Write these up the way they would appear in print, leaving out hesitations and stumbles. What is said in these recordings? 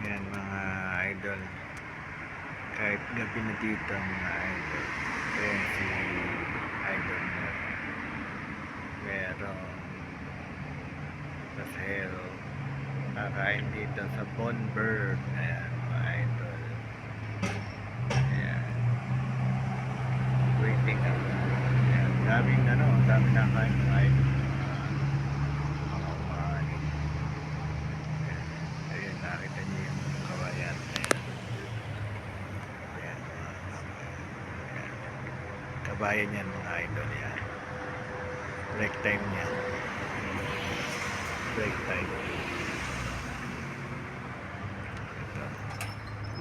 Yan mga idol. Kahit gabi na dito mga idol. Ayan si idol na. Merong pasahero. Kakain dito sa Bonberg. Ayan mga idol. Ayan. Waiting ako. Ayan. Daming daming nakain mga idol. Mga umani. Ayan, nakita niyo yung kawayan. Ayan. Kabayan yan mga idol yan. Break time niya. Break time. Ito.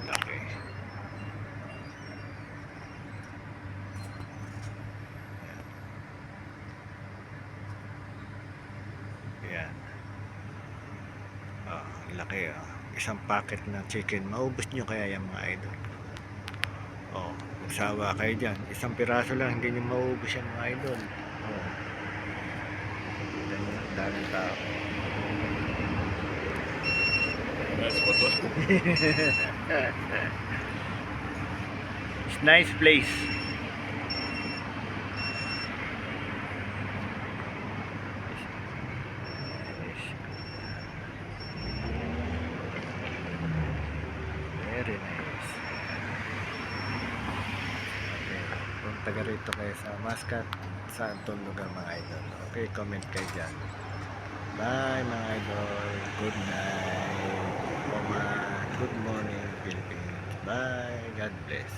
Laki. Ayan. Oh, laki oh. Isang packet na chicken. Maubos nyo kaya yan mga idol. Oh, magsawa kayo dyan. Isang piraso lang, hindi nyo maubos yan mga idol. Oh. Daming tao. Nice photo. It's nice place. Very nice. Okay. Punta ka rito kayo sa Muscat, sa itong lugar mga idol. Okay, comment kayo dyan. Bye mga idol. Good night. Good morning Philippines. Bye. God bless.